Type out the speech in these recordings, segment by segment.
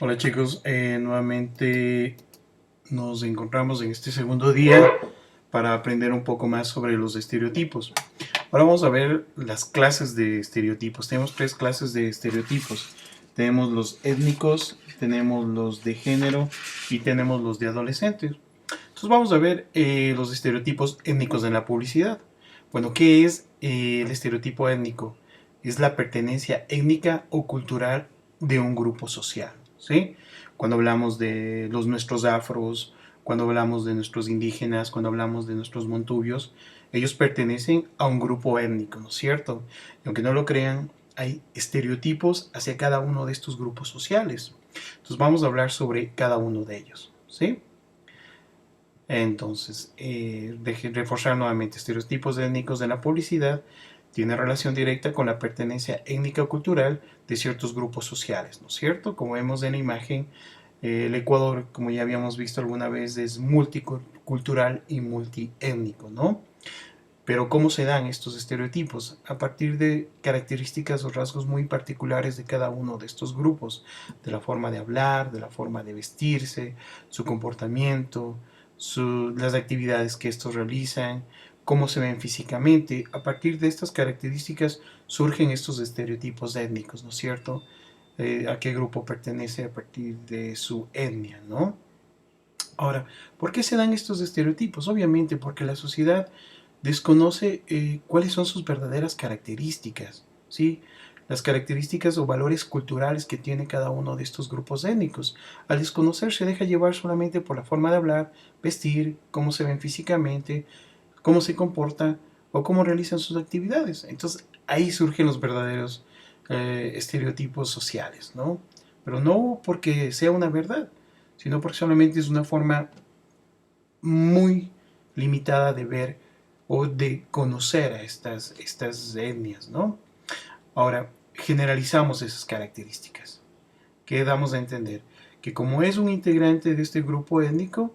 Hola chicos, nuevamente nos encontramos en este segundo día para aprender un poco más sobre los estereotipos. Ahora vamos a ver las clases de estereotipos. Tenemos tres clases de estereotipos. Tenemos los étnicos, tenemos los de género y tenemos los de adolescentes. Entonces vamos a ver los estereotipos étnicos en la publicidad. Bueno, ¿qué es el estereotipo étnico? Es la pertenencia étnica o cultural de un grupo social, ¿sí? Cuando hablamos de los nuestros afros, cuando hablamos de nuestros indígenas, cuando hablamos de nuestros montubios, ellos pertenecen a un grupo étnico, ¿no es cierto? Y aunque no lo crean, hay estereotipos hacia cada uno de estos grupos sociales. Entonces vamos a hablar sobre cada uno de ellos, ¿sí? Entonces, reforzar nuevamente estereotipos étnicos de la publicidad tiene relación directa con la pertenencia étnica o cultural de ciertos grupos sociales, ¿no es cierto? Como vemos en la imagen, el Ecuador, como ya habíamos visto alguna vez, es multicultural y multiétnico, ¿no? Pero ¿cómo se dan estos estereotipos? A partir de características o rasgos muy particulares de cada uno de estos grupos, de la forma de hablar, de la forma de vestirse, su comportamiento, las actividades que estos realizan, cómo se ven físicamente. A partir de estas características surgen estos estereotipos étnicos, ¿no es cierto? A qué grupo pertenece a partir de su etnia, ¿no? Ahora, ¿por qué se dan estos estereotipos? Obviamente porque la sociedad desconoce cuáles son sus verdaderas características, ¿sí? Las características o valores culturales que tiene cada uno de estos grupos étnicos. Al desconocer se deja llevar solamente por la forma de hablar, vestir, cómo se ven físicamente, cómo se comportan o cómo realizan sus actividades. Entonces ahí surgen los verdaderos estereotipos sociales, ¿no? Pero no porque sea una verdad, sino porque solamente es una forma muy limitada de ver o de conocer a estas etnias, ¿no? Ahora, generalizamos esas características. ¿Qué damos a entender? Que como es un integrante de este grupo étnico,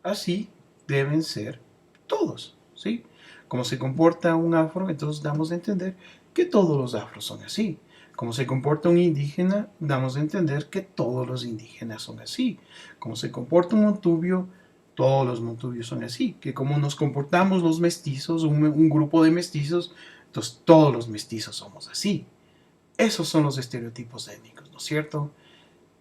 así deben ser todos, ¿sí? Como se comporta un afro, entonces damos a entender que todos los afros son así. Como se comporta un indígena, damos a entender que todos los indígenas son así. Como se comporta un montubio, todos los montubios son así. Que como nos comportamos los mestizos, un grupo de mestizos, entonces todos los mestizos somos así. Esos son los estereotipos étnicos, ¿no es cierto?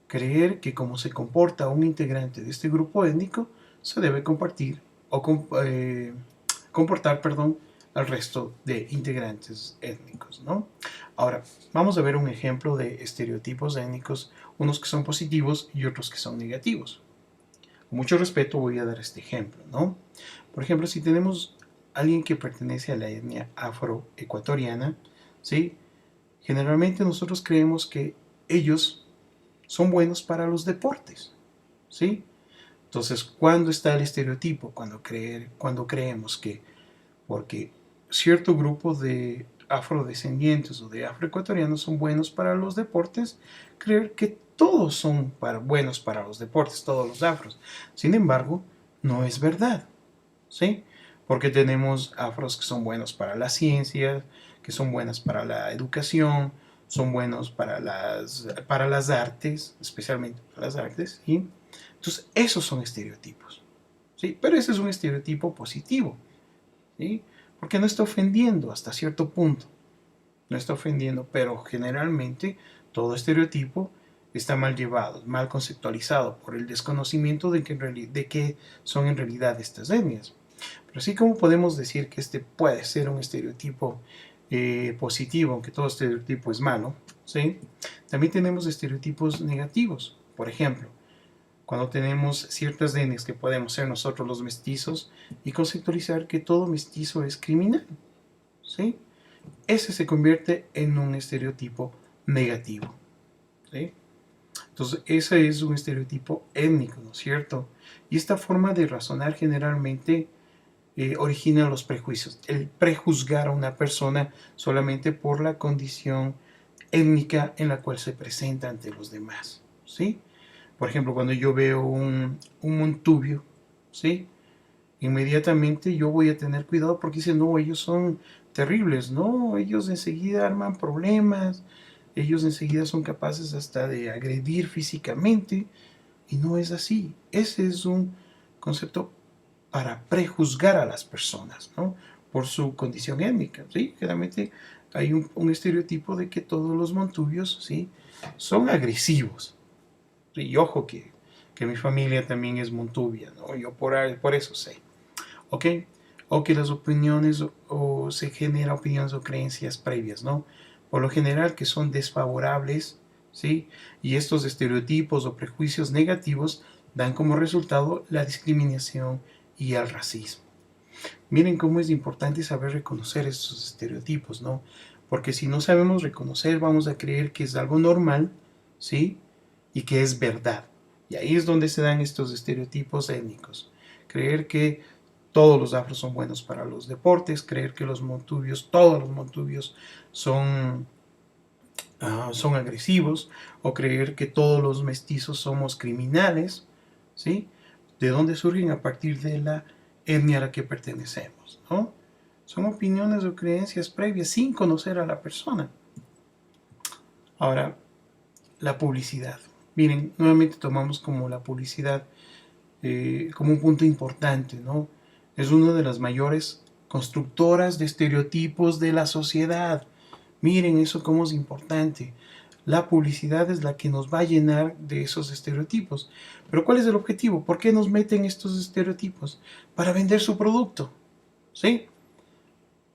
Creer que como se comporta un integrante de este grupo étnico, se debe compartir o comportar, perdón, al resto de integrantes étnicos, ¿no? Ahora, vamos a ver un ejemplo de estereotipos étnicos, unos que son positivos y otros que son negativos. Con mucho respeto voy a dar este ejemplo, ¿no? Por ejemplo, si tenemos a alguien que pertenece a la etnia afroecuatoriana, ¿sí? Generalmente nosotros creemos que ellos son buenos para los deportes, ¿sí? Entonces, ¿cuándo está el estereotipo? Cuando creemos que porque cierto grupo de afrodescendientes o de afroecuatorianos son buenos para los deportes, creer que todos son buenos para los deportes, todos los afros. Sin embargo, no es verdad, ¿sí? Porque tenemos afros que son buenos para las ciencias, que son buenas para la educación, son buenos para las artes, especialmente para las artes, ¿sí? Entonces, esos son estereotipos, ¿sí? Pero ese es un estereotipo positivo, ¿sí? Porque no está ofendiendo hasta cierto punto, no está ofendiendo, pero generalmente todo estereotipo está mal llevado, mal conceptualizado por el desconocimiento de qué son en realidad estas etnias. Pero así como podemos decir que este puede ser un estereotipo positivo, aunque todo estereotipo es malo, ¿sí? También tenemos estereotipos negativos. Por ejemplo, cuando tenemos ciertas etnias que podemos ser nosotros los mestizos y conceptualizar que todo mestizo es criminal, ¿sí? Ese se convierte en un estereotipo negativo, ¿sí? Entonces, ese es un estereotipo étnico, ¿no es cierto? Y esta forma de razonar generalmente origina los prejuicios, el prejuzgar a una persona solamente por la condición étnica en la cual se presenta ante los demás, ¿sí? Por ejemplo, cuando yo veo un montubio, ¿sí? Inmediatamente yo voy a tener cuidado porque dicen, no, ellos son terribles, no, ellos enseguida arman problemas, ellos enseguida son capaces hasta de agredir físicamente, y no es así. Ese es un concepto para prejuzgar a las personas, ¿no? Por su condición étnica, ¿sí? Generalmente hay un estereotipo de que todos los montubios, ¿sí? Son agresivos. Y ojo que mi familia también es montubia, ¿no? Yo por eso sé, ¿ok? O que las opiniones o se generan opiniones o creencias previas, ¿no? Por lo general que son desfavorables, ¿sí? Y estos estereotipos o prejuicios negativos dan como resultado la discriminación y el racismo. Miren cómo es importante saber reconocer estos estereotipos, ¿no? Porque si no sabemos reconocer, vamos a creer que es algo normal, ¿sí? Y que es verdad. Y ahí es donde se dan estos estereotipos étnicos. Creer que todos los afros son buenos para los deportes, creer que los montubios, todos los montubios son, son agresivos, o creer que todos los mestizos somos criminales, ¿sí? ¿De dónde surgen? A partir de la etnia a la que pertenecemos, ¿no? Son opiniones o creencias previas sin conocer a la persona. Ahora, la publicidad. Miren, nuevamente tomamos como la publicidad como un punto importante, ¿no? Es una de las mayores constructoras de estereotipos de la sociedad. Miren eso cómo es importante. La publicidad es la que nos va a llenar de esos estereotipos. Pero ¿cuál es el objetivo? ¿Por qué nos meten estos estereotipos? Para vender su producto, ¿sí?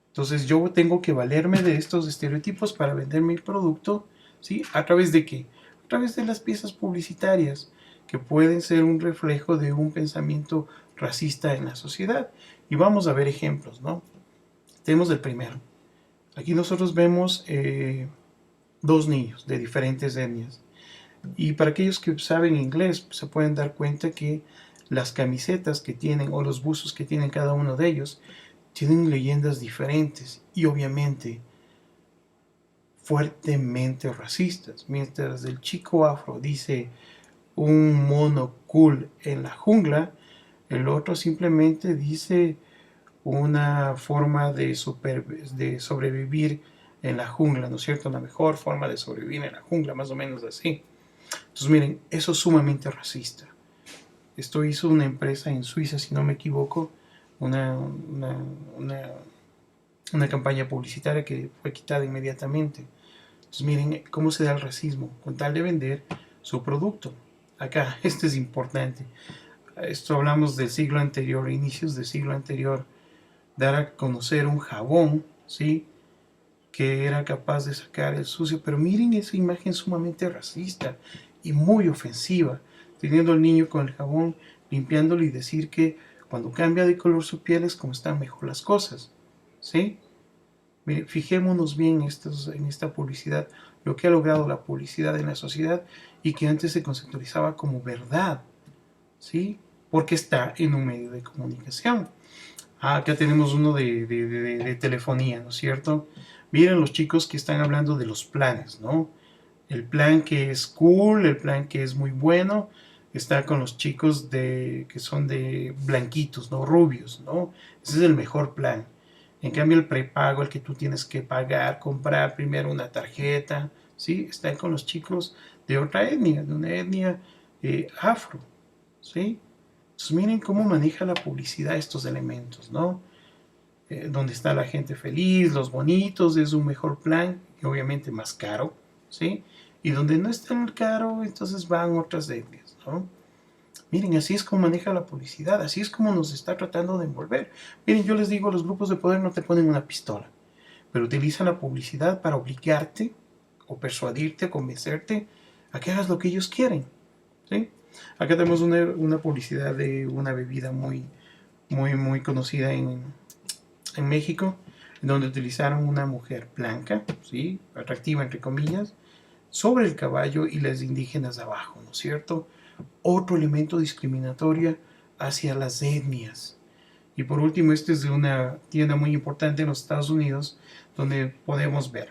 Entonces yo tengo que valerme de estos estereotipos para vender mi producto, ¿sí? ¿A través de qué? A través de las piezas publicitarias, que pueden ser un reflejo de un pensamiento racista en la sociedad. Y vamos a ver ejemplos, ¿no? Tenemos el primero. Aquí nosotros vemos dos niños de diferentes etnias. Y para aquellos que saben inglés, se pueden dar cuenta que las camisetas que tienen o los buzos que tienen cada uno de ellos tienen leyendas diferentes y obviamente fuertemente racistas. Mientras el chico afro dice un mono cool en la jungla, el otro simplemente dice una forma de sobrevivir en la jungla, ¿no es cierto? La mejor forma de sobrevivir en la jungla, más o menos así. Entonces miren, eso es sumamente racista. Esto hizo una empresa en Suiza, si no me equivoco, una, una, una, una campaña publicitaria que fue quitada inmediatamente. Entonces miren cómo se da el racismo, con tal de vender su producto. Acá, esto es importante. Esto hablamos del siglo anterior, inicios del siglo anterior, dar a conocer un jabón, ¿sí? Que era capaz de sacar el sucio. Pero miren esa imagen sumamente racista y muy ofensiva, teniendo al niño con el jabón, limpiándolo y decir que cuando cambia de color su piel es como están mejor las cosas, ¿sí? Mire, fijémonos bien en esta publicidad, lo que ha logrado la publicidad en la sociedad y que antes se conceptualizaba como verdad, ¿sí? Porque está en un medio de comunicación. Acá tenemos uno de telefonía, ¿no es cierto? Miren los chicos que están hablando de los planes, ¿no? El plan que es cool, el plan que es muy bueno, está con los chicos que son de blanquitos, ¿no? Rubios, ¿no? Ese es el mejor plan. En cambio, el prepago, el que tú tienes que pagar, comprar primero una tarjeta, ¿sí? Está con los chicos de otra etnia, de una etnia afro, ¿sí? Entonces miren cómo maneja la publicidad estos elementos, ¿no? Donde está la gente feliz, los bonitos, es un mejor plan y obviamente más caro, ¿sí? Y donde no es tan caro, entonces van otras etnias, ¿no? Miren, así es como maneja la publicidad, así es como nos está tratando de envolver. Miren, yo les digo, los grupos de poder no te ponen una pistola, pero utilizan la publicidad para obligarte o persuadirte, convencerte a que hagas lo que ellos quieren, ¿sí? Acá tenemos una publicidad de una bebida muy conocida en México, donde utilizaron una mujer blanca, ¿sí? Atractiva entre comillas, sobre el caballo y las indígenas abajo, ¿no es cierto? Otro elemento discriminatorio hacia las etnias. Y por último, este es de una tienda muy importante en los Estados Unidos, donde podemos ver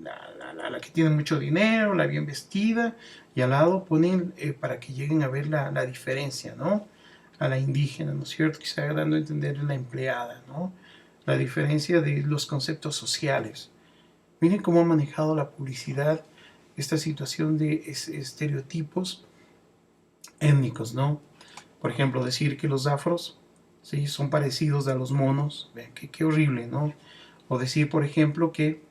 la que tiene mucho dinero, la bien vestida, y al lado ponen para que lleguen a ver la diferencia, ¿no? A la indígena, ¿no es cierto? Que se está dando a entender la empleada, ¿no? La diferencia de los conceptos sociales. Miren cómo ha manejado la publicidad esta situación de estereotipos étnicos, ¿no? Por ejemplo, decir que los afros, ¿sí?, son parecidos a los monos. Vean, qué horrible, ¿no? O decir, por ejemplo, que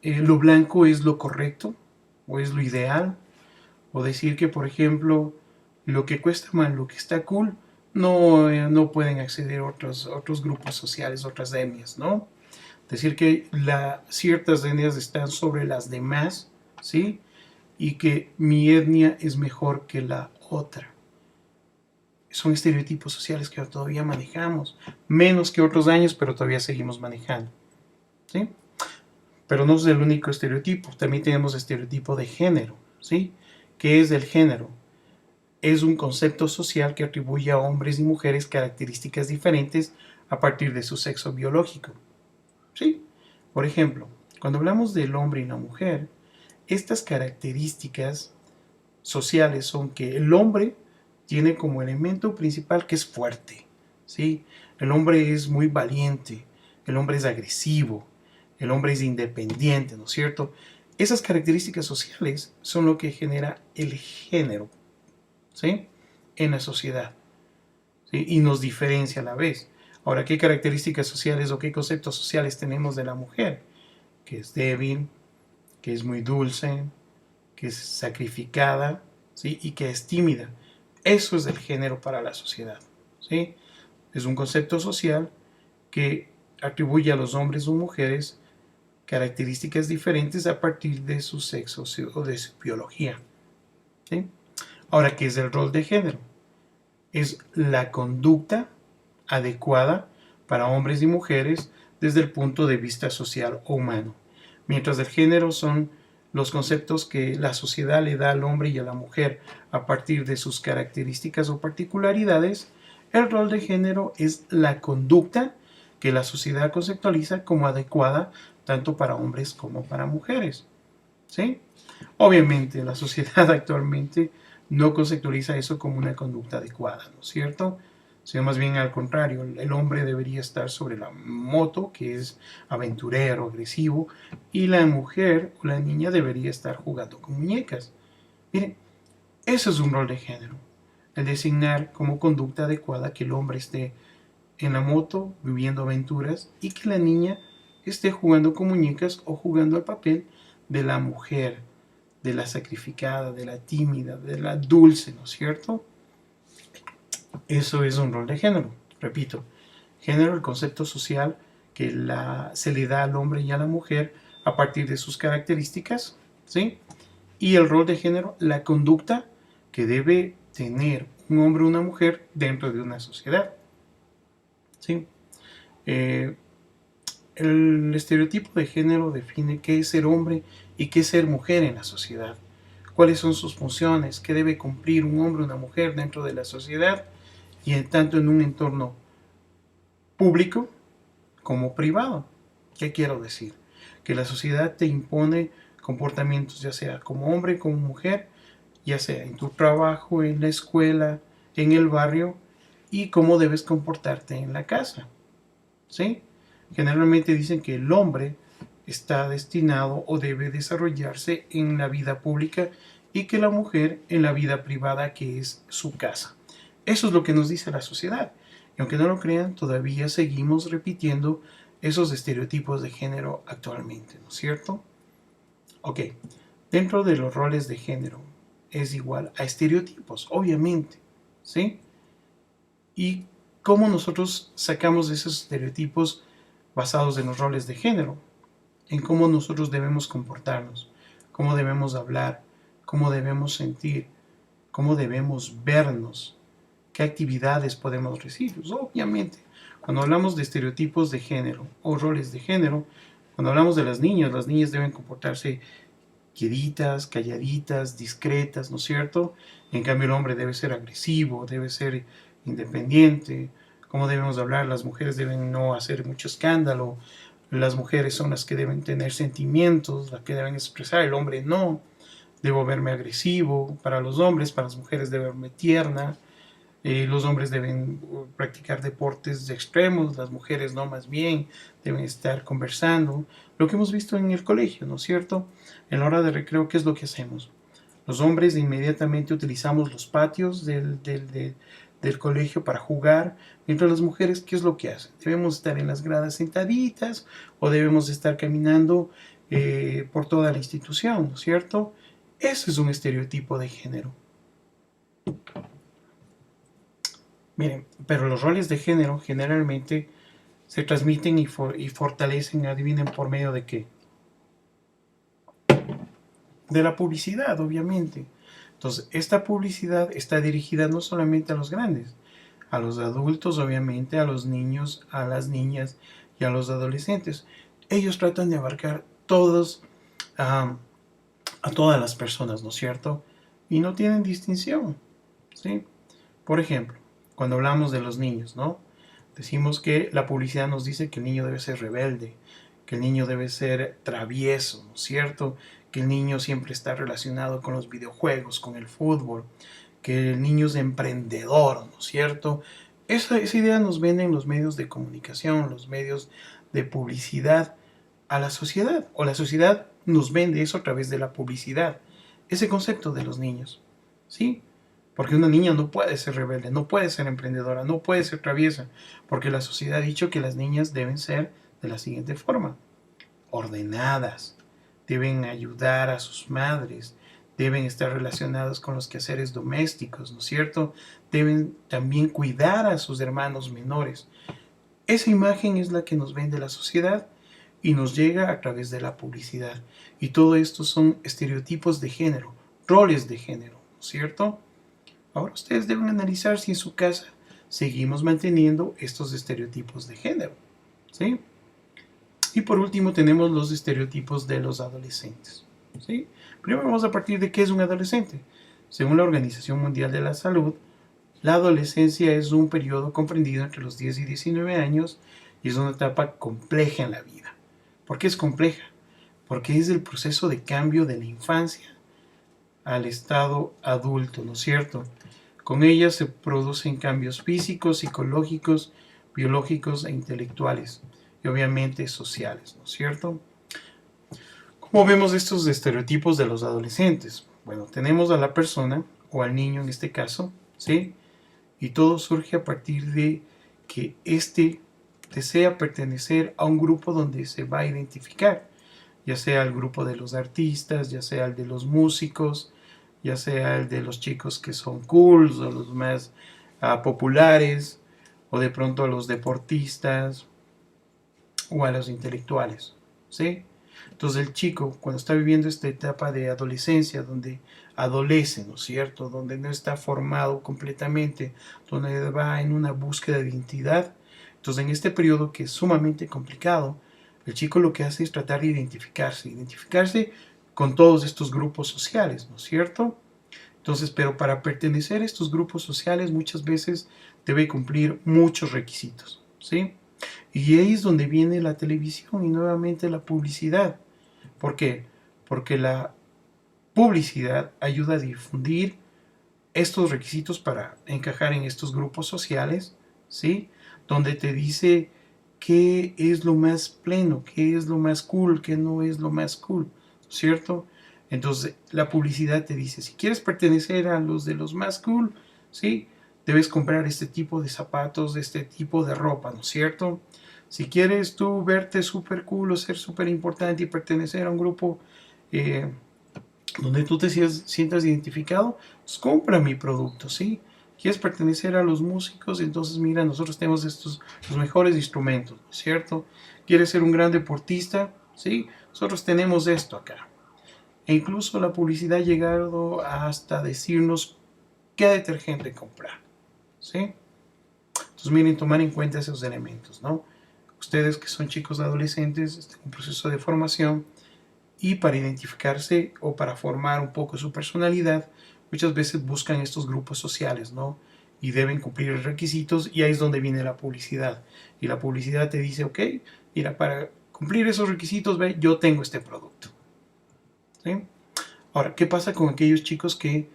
lo blanco es lo correcto o es lo ideal. O decir que, por ejemplo, lo que cuesta más, lo que está cool, no pueden acceder a otros grupos sociales, otras etnias, ¿no? Decir que ciertas etnias están sobre las demás, ¿sí? Y que mi etnia es mejor que la otra. Son estereotipos sociales que todavía manejamos, menos que otros años, pero todavía seguimos manejando, ¿sí? Pero no es el único estereotipo, también tenemos estereotipo de género, ¿sí? ¿Qué es el género? Es un concepto social que atribuye a hombres y mujeres características diferentes a partir de su sexo biológico, ¿sí? Por ejemplo, cuando hablamos del hombre y la mujer, estas características sociales son que el hombre tiene como elemento principal que es fuerte, ¿sí? El hombre es muy valiente, el hombre es agresivo, el hombre es independiente, ¿no es cierto? Esas características sociales son lo que genera el género, ¿sí?, en la sociedad, ¿sí?, y nos diferencia a la vez. Ahora, ¿qué características sociales o qué conceptos sociales tenemos de la mujer? Que es débil, que es muy dulce, que es sacrificada, ¿sí?, y que es tímida. Eso es el género para la sociedad, ¿sí? Es un concepto social que atribuye a los hombres o mujeres características diferentes a partir de su sexo o de su biología, ¿sí? Ahora, ¿qué es el rol de género? Es la conducta adecuada para hombres y mujeres desde el punto de vista social o humano, mientras el género son los conceptos que la sociedad le da al hombre y a la mujer a partir de sus características o particularidades. El rol de género es la conducta que la sociedad conceptualiza como adecuada tanto para hombres como para mujeres, ¿sí? Obviamente la sociedad actualmente no conceptualiza eso como una conducta adecuada, ¿no es cierto? Sino más bien al contrario, el hombre debería estar sobre la moto, que es aventurero, agresivo, y la mujer o la niña debería estar jugando con muñecas. Miren, eso es un rol de género, el designar como conducta adecuada que el hombre esté en la moto viviendo aventuras y que la niña esté jugando con muñecas o jugando al papel de la mujer, de la sacrificada, de la tímida, de la dulce, ¿no es cierto? Eso es un rol de género. Repito, género, el concepto social que se le da al hombre y a la mujer a partir de sus características, ¿sí? Y el rol de género, la conducta que debe tener un hombre o una mujer dentro de una sociedad, ¿sí? El estereotipo de género define qué es ser hombre y qué es ser mujer en la sociedad, cuáles son sus funciones, qué debe cumplir un hombre o una mujer dentro de la sociedad y tanto en un entorno público como privado. ¿Qué quiero decir? Que la sociedad te impone comportamientos, ya sea como hombre, como mujer, ya sea en tu trabajo, en la escuela, en el barrio, y cómo debes comportarte en la casa, ¿sí? Generalmente dicen que el hombre está destinado o debe desarrollarse en la vida pública y que la mujer en la vida privada, que es su casa. Eso es lo que nos dice la sociedad. Y aunque no lo crean, todavía seguimos repitiendo esos estereotipos de género actualmente, ¿no es cierto? Ok, dentro de los roles de género es igual a estereotipos, obviamente, ¿sí? Y cómo nosotros sacamos esos estereotipos basados en los roles de género, en cómo nosotros debemos comportarnos, cómo debemos hablar, cómo debemos sentir, cómo debemos vernos, qué actividades podemos recibir. Pues, obviamente, cuando hablamos de estereotipos de género o roles de género, cuando hablamos de las niñas deben comportarse quietitas, calladitas, discretas, ¿no es cierto? En cambio, el hombre debe ser agresivo, debe ser independiente. ¿Cómo debemos hablar? Las mujeres deben no hacer mucho escándalo. Las mujeres son las que deben tener sentimientos, las que deben expresar. El hombre no. Debo verme agresivo para los hombres, para las mujeres debo verme tierna. Los hombres deben practicar deportes extremos, las mujeres no, más bien deben estar conversando. Lo que hemos visto en el colegio, ¿no es cierto? En la hora de recreo, ¿qué es lo que hacemos? Los hombres inmediatamente utilizamos los patios del colegio para jugar, mientras las mujeres, ¿qué es lo que hacen? Debemos estar en las gradas sentaditas o debemos estar caminando por toda la institución, ¿no es cierto? Eso es un estereotipo de género. Miren, pero los roles de género generalmente se transmiten y fortalecen, adivinen por medio de qué. De la publicidad, obviamente. Entonces, esta publicidad está dirigida no solamente a los grandes, a los adultos, obviamente, a los niños, a las niñas y a los adolescentes. Ellos tratan de abarcar a, a todas las personas, ¿no es cierto? Y no tienen distinción, ¿sí? Por ejemplo, cuando hablamos de los niños, ¿no? Decimos que la publicidad nos dice que el niño debe ser rebelde, que el niño debe ser travieso, ¿no es cierto? Que el niño siempre está relacionado con los videojuegos, con el fútbol, que el niño es emprendedor, ¿no es cierto? Esa idea nos venden los medios de comunicación, los medios de publicidad a la sociedad, o la sociedad nos vende eso a través de la publicidad, ese concepto de los niños, ¿sí? Porque una niña no puede ser rebelde, no puede ser emprendedora, no puede ser traviesa, porque la sociedad ha dicho que las niñas deben ser de la siguiente forma: ordenadas, deben ayudar a sus madres, deben estar relacionadas con los quehaceres domésticos, ¿no es cierto? Deben también cuidar a sus hermanos menores. Esa imagen es la que nos vende la sociedad y nos llega a través de la publicidad. Y todo esto son estereotipos de género, roles de género, ¿no es cierto? Ahora ustedes deben analizar si en su casa seguimos manteniendo estos estereotipos de género, ¿sí? Y por último tenemos los estereotipos de los adolescentes, ¿sí? Primero vamos a partir de qué es un adolescente. Según la Organización Mundial de la Salud, la adolescencia es un periodo comprendido entre los 10 y 19 años y es una etapa compleja en la vida. ¿Por qué es compleja? Porque es el proceso de cambio de la infancia al estado adulto, ¿no es cierto? Con ella se producen cambios físicos, psicológicos, biológicos e intelectuales y obviamente sociales, ¿no es cierto? ¿Cómo vemos estos estereotipos de los adolescentes? Bueno, tenemos a la persona o al niño en este caso, ¿sí? Y todo surge a partir de que éste desea pertenecer a un grupo donde se va a identificar, ya sea el grupo de los artistas, ya sea el de los músicos, ya sea el de los chicos que son cool o los más populares, o de pronto a los deportistas o a los intelectuales, ¿sí? Entonces el chico, cuando está viviendo esta etapa de adolescencia, donde adolece, ¿no es cierto?, donde no está formado completamente, donde va en una búsqueda de identidad, entonces en este periodo que es sumamente complicado, el chico lo que hace es tratar de identificarse con todos estos grupos sociales, ¿no es cierto? Entonces, pero para pertenecer a estos grupos sociales muchas veces debe cumplir muchos requisitos, ¿sí? Y ahí es donde viene la televisión y nuevamente la publicidad. ¿Por qué? Porque la publicidad ayuda a difundir estos requisitos para encajar en estos grupos sociales, ¿sí? Donde te dice qué es lo más pleno, qué es lo más cool, qué no es lo más cool, ¿cierto? Entonces la publicidad te dice, si quieres pertenecer a los de los más cool, ¿sí? Debes comprar este tipo de zapatos, este tipo de ropa, ¿no es cierto? Si quieres tú verte súper cool o ser súper importante y pertenecer a un grupo donde tú te sientas identificado, pues compra mi producto, ¿sí? ¿Quieres pertenecer a los músicos? Entonces mira, nosotros tenemos estos, los mejores instrumentos, ¿no es cierto? ¿Quieres ser un gran deportista? ¿Sí? Nosotros tenemos esto acá. E incluso la publicidad ha llegado hasta decirnos qué detergente comprar, ¿sí? Entonces miren, tomar en cuenta esos elementos, ¿no? Ustedes que son chicos adolescentes, están en un proceso de formación, y para identificarse o para formar un poco su personalidad, muchas veces buscan estos grupos sociales, ¿no? Y deben cumplir requisitos y ahí es donde viene la publicidad. Y la publicidad te dice, ok, mira, para cumplir esos requisitos, ve, yo tengo este producto, ¿sí? Ahora, ¿qué pasa con aquellos chicos que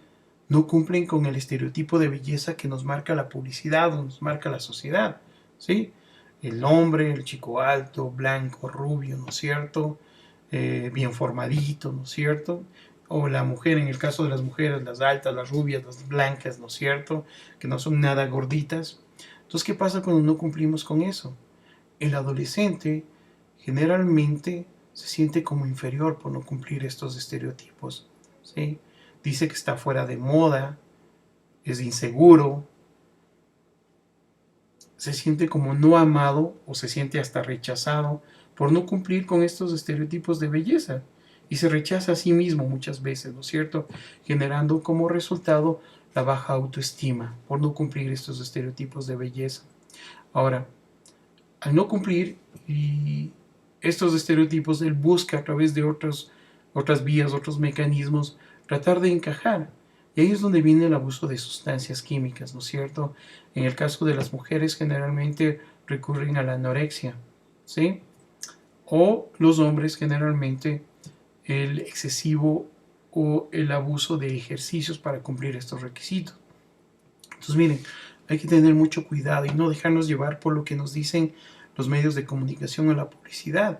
no cumplen con el estereotipo de belleza que nos marca la publicidad o nos marca la sociedad, ¿sí? El hombre, el chico alto, blanco, rubio, ¿no es cierto? Bien formadito, ¿no es cierto? O la mujer, en el caso de las mujeres, las altas, las rubias, las blancas, ¿no es cierto? Que no son nada gorditas. Entonces, ¿qué pasa cuando no cumplimos con eso? El adolescente generalmente se siente como inferior por no cumplir estos estereotipos, ¿sí? Dice que está fuera de moda, es inseguro, se siente como no amado o se siente hasta rechazado por no cumplir con estos estereotipos de belleza. Y se rechaza a sí mismo muchas veces, ¿no es cierto? Generando como resultado la baja autoestima por no cumplir estos estereotipos de belleza. Ahora, al no cumplir y estos estereotipos, él busca a través de otras vías, otros mecanismos, tratar de encajar. Y ahí es donde viene el abuso de sustancias químicas, ¿no es cierto? En el caso de las mujeres generalmente recurren a la anorexia, ¿sí? O los hombres generalmente el excesivo o el abuso de ejercicios para cumplir estos requisitos. Entonces miren, hay que tener mucho cuidado y no dejarnos llevar por lo que nos dicen los medios de comunicación o la publicidad.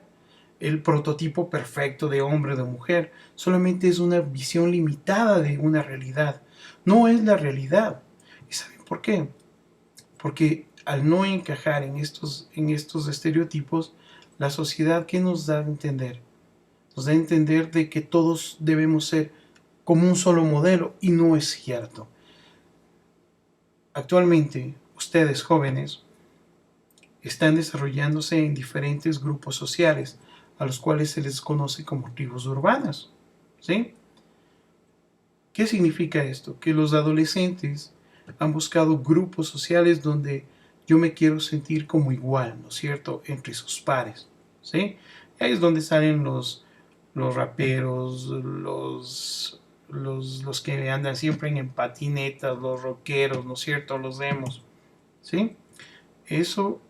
El prototipo perfecto de hombre o de mujer solamente es una visión limitada de una realidad. No es la realidad. ¿Y saben por qué? Porque al no encajar en estos estereotipos, la sociedad, ¿qué nos da a entender? Nos da a entender de que todos debemos ser como un solo modelo y no es cierto. Actualmente, ustedes jóvenes están desarrollándose en diferentes grupos sociales, a los cuales se les conoce como tribus urbanas, ¿sí? ¿Qué significa esto? Que los adolescentes han buscado grupos sociales donde yo me quiero sentir como igual, ¿no es cierto?, entre sus pares, ¿sí? Ahí es donde salen los raperos, los que andan siempre en patinetas, los rockeros, ¿no es cierto?, los emos, ¿sí? Eso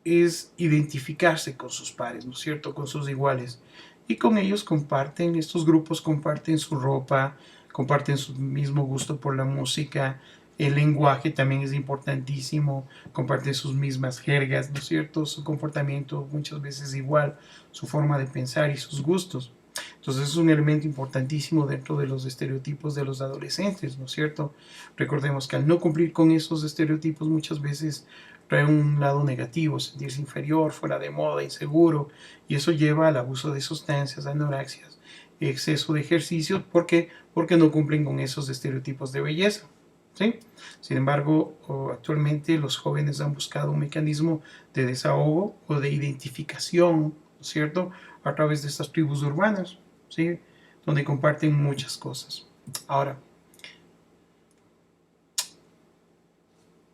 es identificarse con sus pares, ¿no es cierto?, con sus iguales. Y con ellos comparten, estos grupos comparten su ropa, comparten su mismo gusto por la música, el lenguaje también es importantísimo, comparten sus mismas jergas, ¿no es cierto?, su comportamiento muchas veces igual, su forma de pensar y sus gustos. Entonces es un elemento importantísimo dentro de los estereotipos de los adolescentes, ¿no es cierto? Recordemos que al no cumplir con esos estereotipos muchas veces trae un lado negativo, sentirse inferior, fuera de moda, inseguro, y eso lleva al abuso de sustancias, anorexias, exceso de ejercicio, ¿por qué? Porque no cumplen con esos estereotipos de belleza, ¿sí? Sin embargo, actualmente los jóvenes han buscado un mecanismo de desahogo o de identificación, ¿no es cierto?, a través de estas tribus urbanas, ¿sí?, donde comparten muchas cosas. Ahora,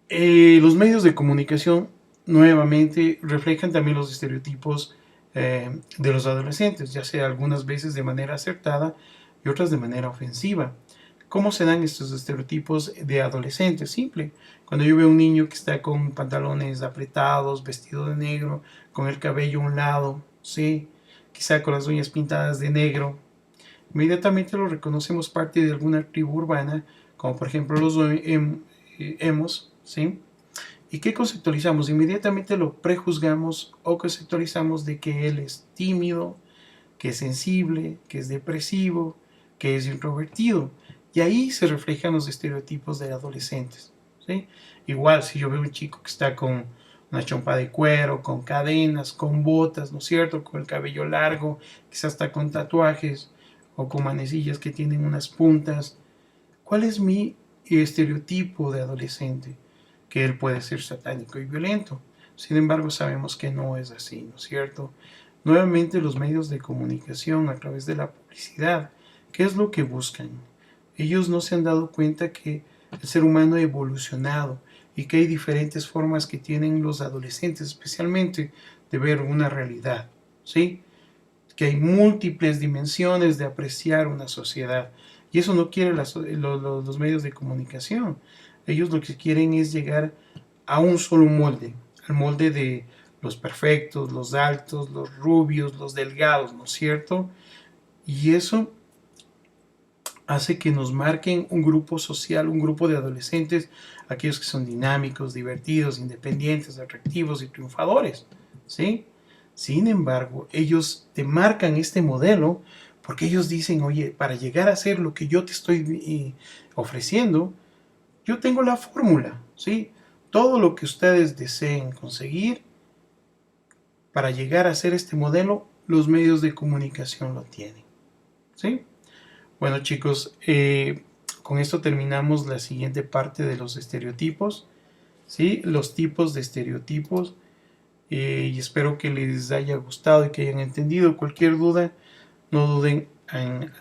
los medios de comunicación nuevamente reflejan también los estereotipos de los adolescentes, ya sea algunas veces de manera acertada y otras de manera ofensiva. ¿Cómo se dan estos estereotipos de adolescentes? Simple. Cuando yo veo a un niño que está con pantalones apretados, vestido de negro, con el cabello a un lado, ¿sí?, quizá con las uñas pintadas de negro, inmediatamente lo reconocemos parte de alguna tribu urbana, como por ejemplo los emos, ¿sí? ¿Y qué conceptualizamos? Inmediatamente lo prejuzgamos o conceptualizamos de que él es tímido, que es sensible, que es depresivo, que es introvertido. Y ahí se reflejan los estereotipos de adolescentes, ¿sí? Igual, si yo veo un chico que está con una chompa de cuero, con cadenas, con botas, ¿no es cierto?, con el cabello largo, quizás hasta con tatuajes, o con manecillas que tienen unas puntas. ¿Cuál es mi estereotipo de adolescente? Que él puede ser satánico y violento. Sin embargo, sabemos que no es así, ¿no es cierto? Nuevamente los medios de comunicación a través de la publicidad, ¿qué es lo que buscan? Ellos no se han dado cuenta que el ser humano ha evolucionado y que hay diferentes formas que tienen los adolescentes, especialmente de ver una realidad, ¿sí? Que hay múltiples dimensiones de apreciar una sociedad. Y eso no quieren los medios de comunicación. Ellos lo que quieren es llegar a un solo molde, al molde de los perfectos, los altos, los rubios, los delgados, ¿no es cierto? Y eso hace que nos marquen un grupo social, un grupo de adolescentes, aquellos que son dinámicos, divertidos, independientes, atractivos y triunfadores, ¿sí? Sin embargo, ellos te marcan este modelo porque ellos dicen, oye, para llegar a ser lo que yo te estoy ofreciendo, yo tengo la fórmula, ¿sí? Todo lo que ustedes deseen conseguir para llegar a ser este modelo, los medios de comunicación lo tienen, ¿sí? Bueno chicos, con esto terminamos la siguiente parte de los estereotipos, ¿sí? Los tipos de estereotipos, y espero que les haya gustado y que hayan entendido. Cualquier duda, no duden en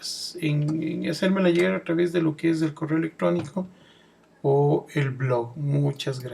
hacérmela llegar a través de lo que es el correo electrónico o el blog. Muchas gracias.